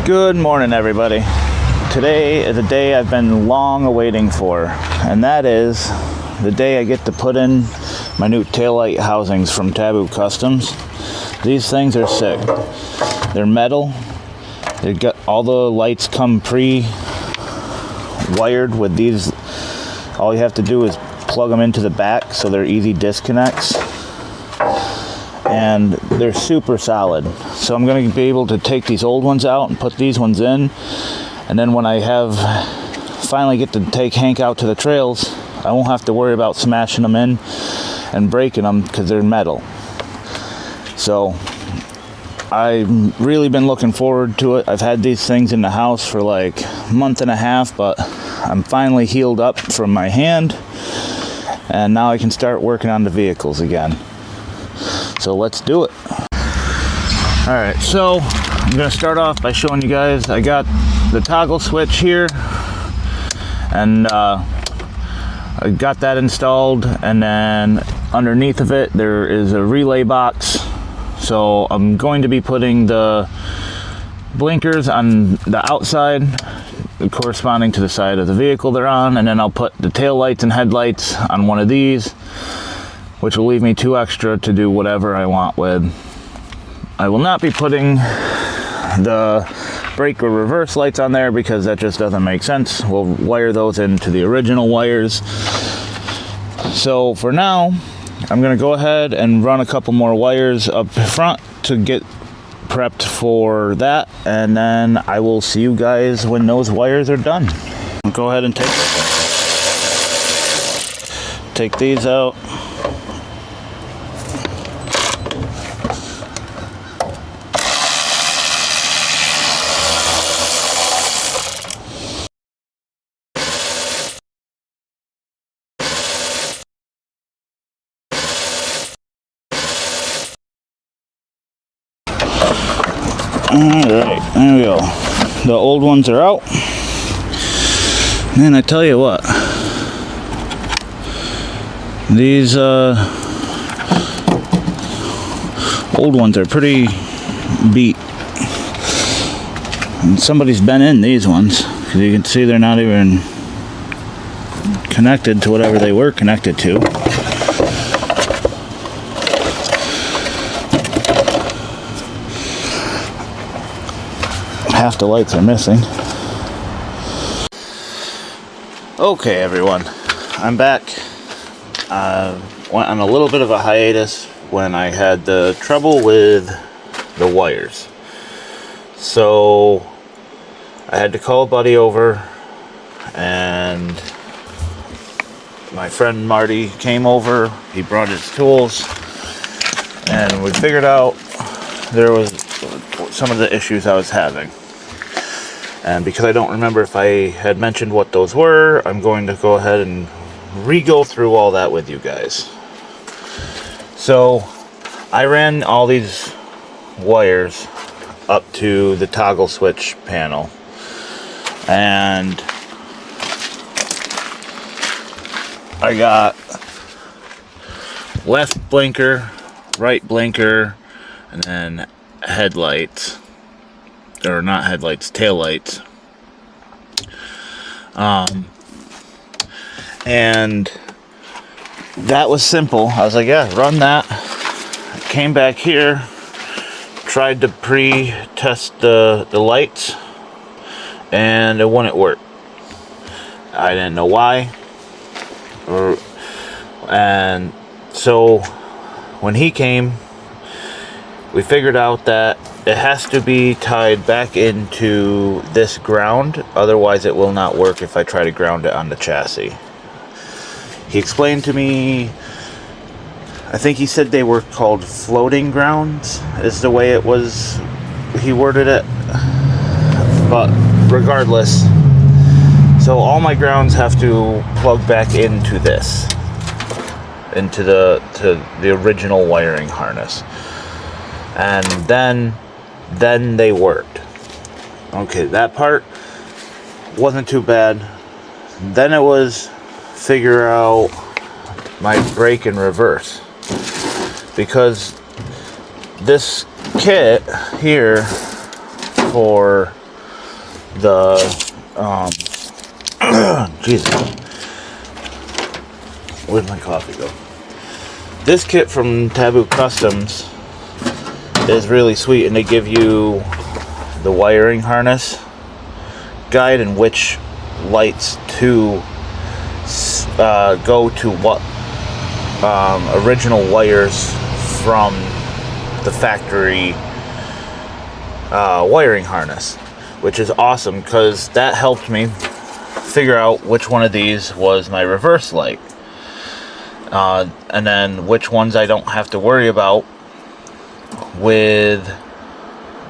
Good morning, everybody. Today is a day I've been long awaiting for, and that is the day I get to put in my new taillight housings from Taboo Customs. These things are sick. They're metal. They got all the lights come pre-wired with these. All you have to do is plug them into the back, so they're easy disconnects. And they're super solid. So I'm going to be able to take these old ones out and put these ones in. And then when I finally get to take Hank out to the trails, I won't have to worry about smashing them in and breaking them because they're metal. So I've really been looking forward to it. I've had these things in the house for like a month and a half, but I'm finally healed up from my hand. And now I can start working on the vehicles again. So let's do it. Alright, so I'm going to start off by showing you guys I got the toggle switch here, and I got that installed, and then underneath of it there is a relay box. So I'm going to be putting the blinkers on the outside corresponding to the side of the vehicle they're on, and then I'll put the tail lights and headlights on one of these, which will leave me 2 extra to do whatever I want with. I will not be putting the brake or reverse lights on there because that just doesn't make sense. We'll wire those into the original wires. So for now, I'm going to go ahead and run a couple more wires up front to get prepped for that, and then I will see you guys when those wires are done. I'll go ahead and take these out. Alright, there we go. The old ones are out. Man, I tell you what. These old ones are pretty beat. And somebody's been in these ones, because you can see they're not even connected to whatever they were connected to. Half the lights are missing. Okay, everyone, I'm back. Went on a little bit of a hiatus when I had the trouble with the wires. So I had to call a buddy over, and my friend Marty came over. He brought his tools, and we figured out there was some of the issues I was having. And because I don't remember if I had mentioned what those were, I'm going to go ahead and re-go through all that with you guys. So I ran all these wires up to the toggle switch panel, and I got left blinker, right blinker, and then headlights. Or not headlights, tail lights. And that was simple. I was like, yeah, run that. I came back here, tried to pre-test the lights, and it wouldn't work. I didn't know why. And so when he came, we figured out that it has to be tied back into this ground, otherwise it will not work if I try to ground it on the chassis. He explained to me, I think he said they were called floating grounds, is the way it was, he worded it. But regardless, so all my grounds have to plug back into this, into the original wiring harness. And then they worked. Okay, that part wasn't too bad. Then it was figure out my brake and reverse, because this kit here for the Jesus, where'd my coffee go? This kit from Taboo Customs is really sweet, and they give you the wiring harness guide and which lights to go to what original wires from the factory wiring harness, which is awesome because that helped me figure out which one of these was my reverse light, and then which ones I don't have to worry about with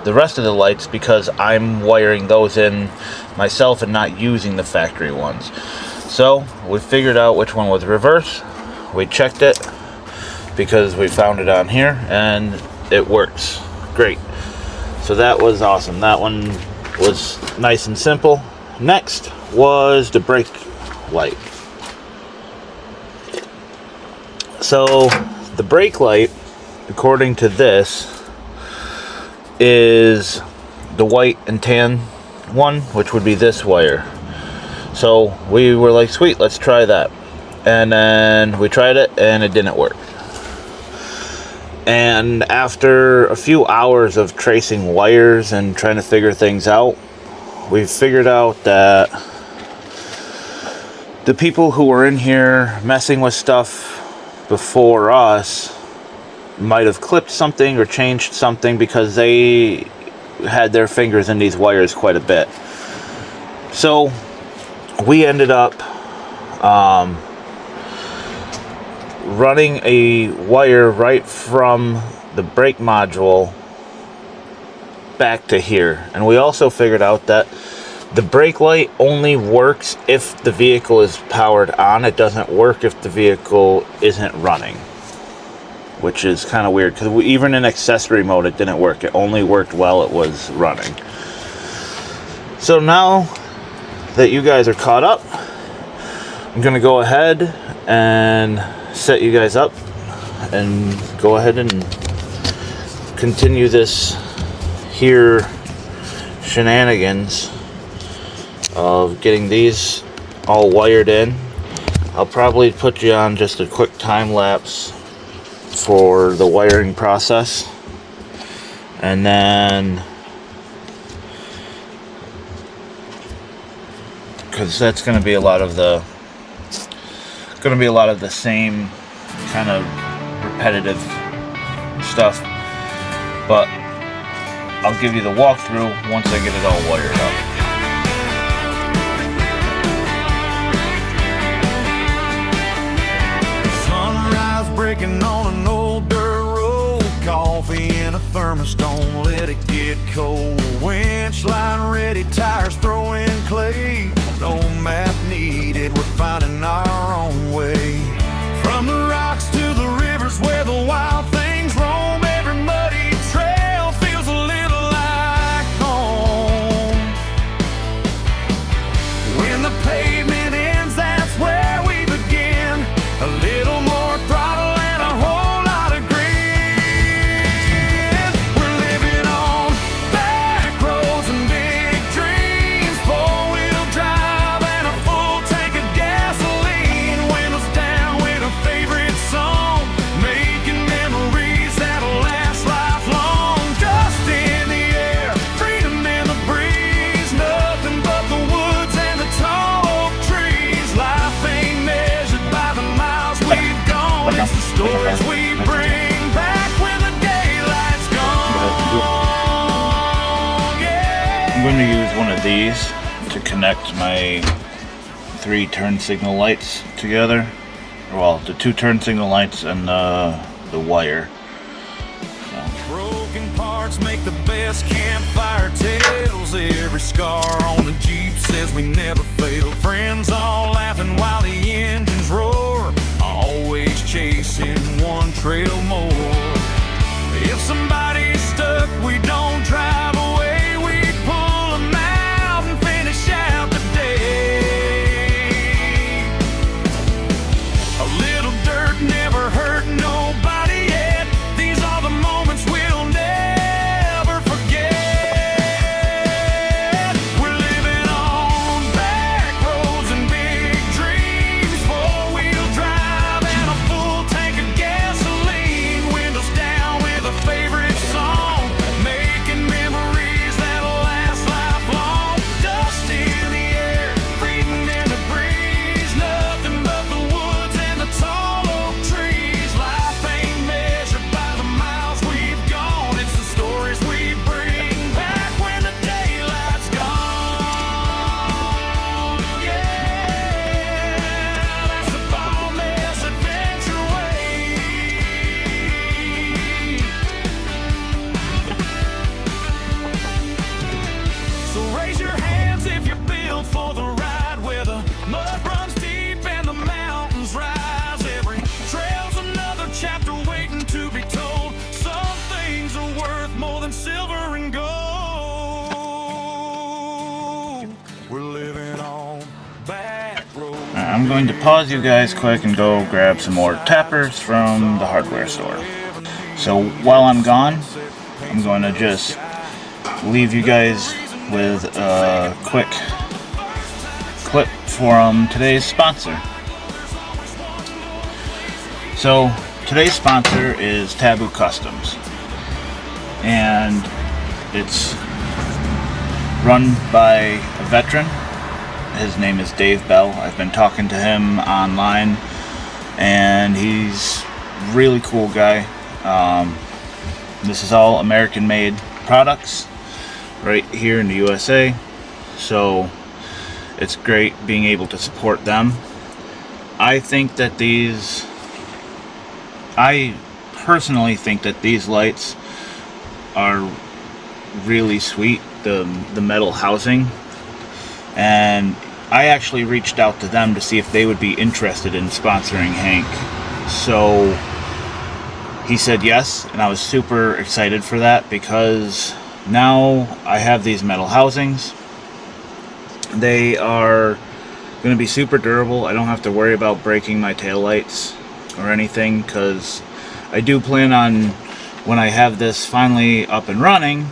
the rest of the lights because I'm wiring those in myself and not using the factory ones. So we figured out which one was reverse. We checked it because we found it on here and it works great. So that was awesome. That one was nice and simple. Next was the brake light. So the brake light, according to this, is the white and tan one, which would be this wire. So we were like, sweet, let's try that. And then we tried it and it didn't work. And after a few hours of tracing wires and trying to figure things out, we figured out that the people who were in here messing with stuff before us might have clipped something or changed something because they had their fingers in these wires quite a bit. So we ended up running a wire right from the brake module back to here. And we also figured out that the brake light only works if the vehicle is powered on. It doesn't work if the vehicle isn't running, which is kind of weird because even in accessory mode it didn't work. It only worked while it was running. So now that you guys are caught up, I'm gonna go ahead and set you guys up and go ahead and continue this here shenanigans of getting these all wired in. I'll probably put you on just a quick time lapse for the wiring process, and then because that's going to be a lot of the same kind of repetitive stuff, but I'll give you the walkthrough once I get it all wired up. Breaking on an old dirt road, coffee in a thermos, don't let it get cold. Winch line ready, tires throwing clay. No map needed, we're finding our own way. From the rocks to the rivers where the wild things roam, every muddy trail feels a little like home. When the pavement ends, that's where we begin. A little more throttle, stories we bring back when the daylight's gone. Yeah. I'm going to use one of these to connect my 3 turn signal lights together. Well, the 2 turn signal lights and the wire. Broken parts make the best campfire tales. Every scar on the Jeep says we never fail. Friends all laughing while the engines roar, always chasing one trail more. If somebody's stuck, we don't drive away. We pull them out and finish out the day. A little dirt never hurt nobody yet. These are the moments we'll never forget. We're living built for the ride where the mud runs deep and the mountains rise. Every trail's another chapter waiting to be told. Some things are worth more than silver and gold. We're living on back roads. I'm going to pause you guys quick and go grab some more tappers from the hardware store. So while I'm gone, I'm going to just leave you guys with a quick clip from today's sponsor. So today's sponsor is Taboo Customs, and it's run by a veteran. His name is Dave Bell. I've been talking to him online, and he's a really cool guy. This is all American-made products right here in the USA, so it's great being able to support them. I personally think that these lights are really sweet, the metal housing, and I actually reached out to them to see if they would be interested in sponsoring Hank. So he said yes, and I was super excited for that because now I have these metal housings. They are going to be super durable. I don't have to worry about breaking my taillights or anything, because I do plan on, when I have this finally up and running,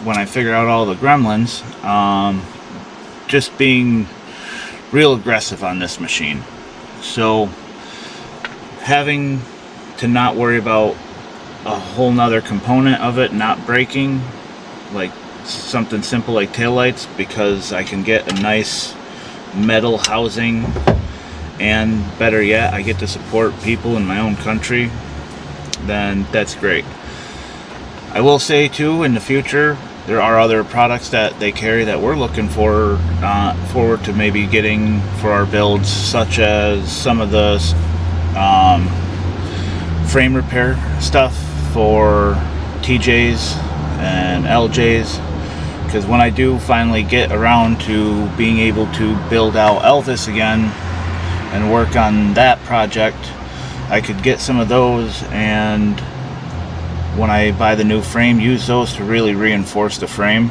when I figure out all the gremlins, just being real aggressive on this machine. So having to not worry about a whole nother component of it not breaking, like something simple like taillights, because I can get a nice metal housing, and better yet, I get to support people in my own country, then that's great. I will say too, in the future, there are other products that they carry that we're looking forward to maybe getting for our builds, such as some of the frame repair stuff for TJs and LJs, because when I do finally get around to being able to build out Elvis again and work on that project, I could get some of those, and when I buy the new frame, use those to really reinforce the frame.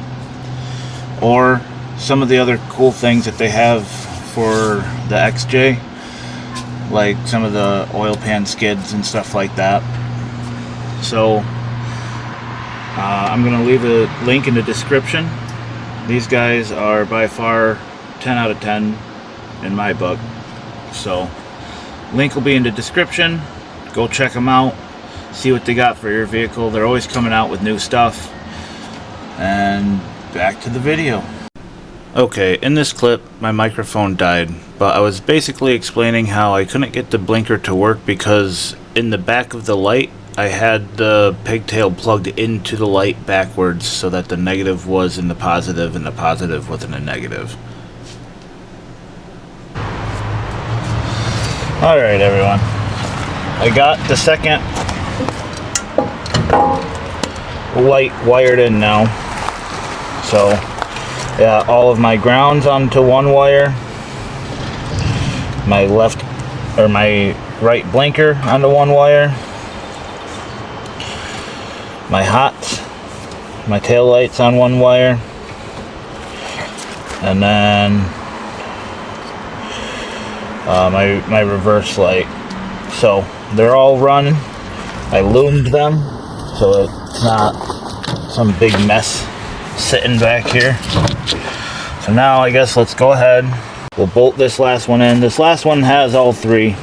Or some of the other cool things that they have for the XJ, like some of the oil pan skids and stuff like that. So I'm going to leave a link in the description. These guys are by far 10 out of 10 in my book. So link will be in the description. Go check them out. See what they got for your vehicle. They're always coming out with new stuff. And back to the video. Okay, in this clip, my microphone died, but I was basically explaining how I couldn't get the blinker to work because in the back of the light, I had the pigtail plugged into the light backwards so that the negative was in the positive and the positive was in the negative. Alright everyone, I got the second light wired in now. So yeah, all of my grounds onto one wire, my right blinker onto one wire, my hots, my tail lights on one wire, and then my reverse light. So they're all run. I loomed them so it's not some big mess sitting back here. So now I guess let's go ahead. We'll bolt this last one in. This last one has all three.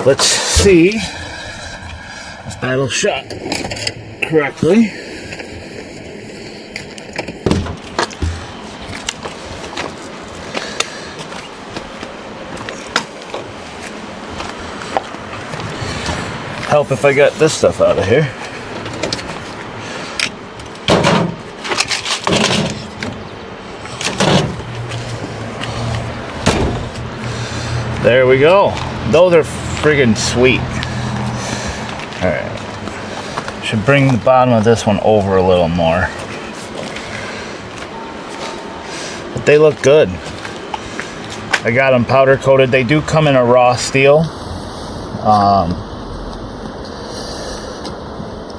Let's see if that'll shut correctly. Help if I get this stuff out of here. There we go. Those are friggin' sweet. Alright. Should bring the bottom of this one over a little more. But they look good. I got them powder coated. They do come in a raw steel.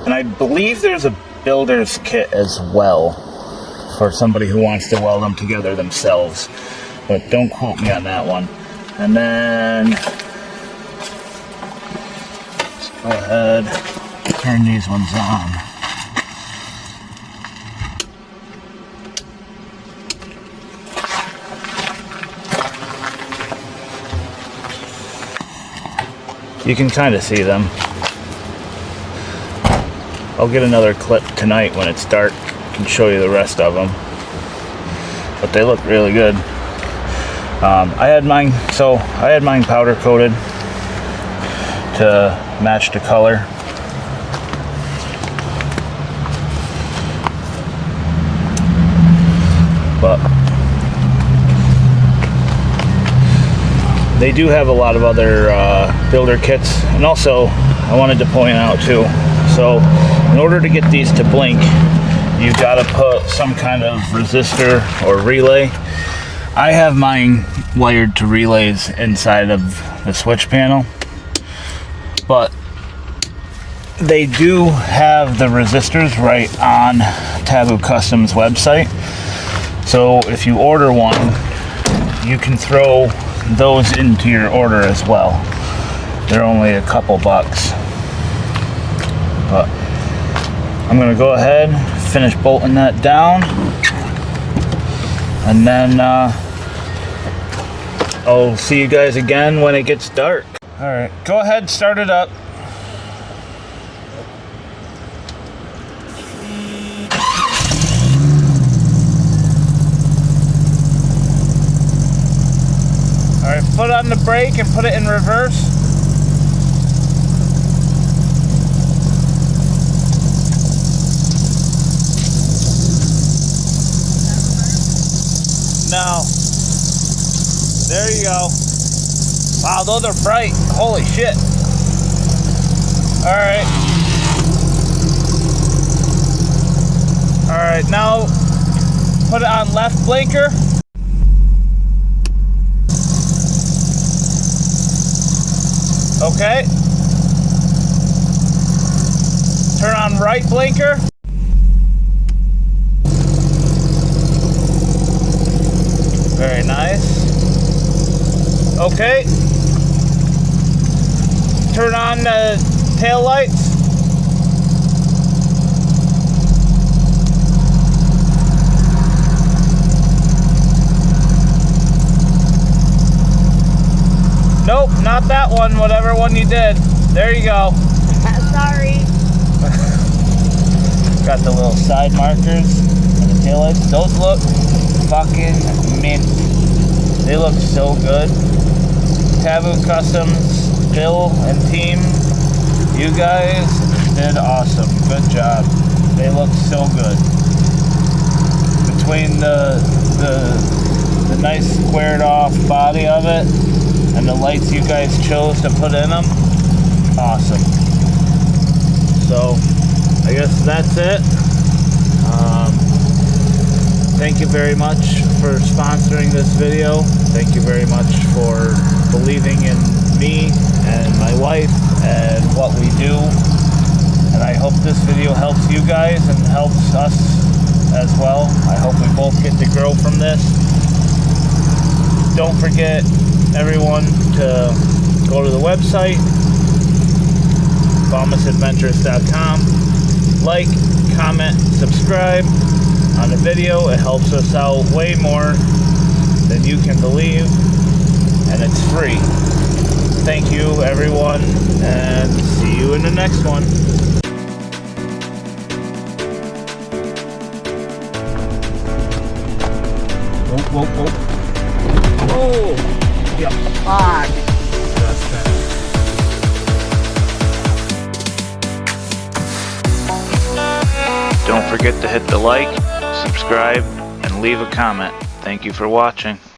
And I believe there's a builder's kit as well for somebody who wants to weld them together themselves. But don't quote me on that one. And then let's go ahead, turn these ones on. You can kind of see them. I'll get another clip tonight when it's dark. I can show you the rest of them. But they look really good. I had mine powder coated to match the color. But they do have a lot of other builder kits. And also, I wanted to point out too, so in order to get these to blink, you gotta put some kind of resistor or relay. I have mine wired to relays inside of the switch panel, but they do have the resistors right on Taboo Customs website. So if you order one, you can throw those into your order as well. They're only a couple bucks. But I'm gonna go ahead, finish bolting that down, and then I'll see you guys again when it gets dark. All right, go ahead, start it up. All right, foot on the brake and put it in reverse. No. There you go. Wow, those are bright. Holy shit. Alright. Alright, now put it on left blinker. Okay. Turn on right blinker. Very nice. Okay. Turn on the tail lights. Nope, not that one, whatever one you did. There you go. Sorry. Got the little side markers and the tail lights. Those look fucking mint. They look so good. Taboo Customs, Bill and team, you guys did awesome. Good job. They look so good. Between the nice squared off body of it and the lights you guys chose to put in them, awesome. So I guess that's it. Thank you very much for sponsoring this video. Thank you very much for believing in me and my wife and what we do. And I hope this video helps you guys and helps us as well. I hope we both get to grow from this. Don't forget, everyone, to go to the website, BaumusAdventures.com. Like, comment, subscribe on the video. It helps us out way more than you can believe, and it's free. Thank you, everyone, and see you in the next one. Whoa, whoa, whoa. Oh, yeah. Fuck. Don't forget to hit the like, subscribe, and leave a comment. Thank you for watching.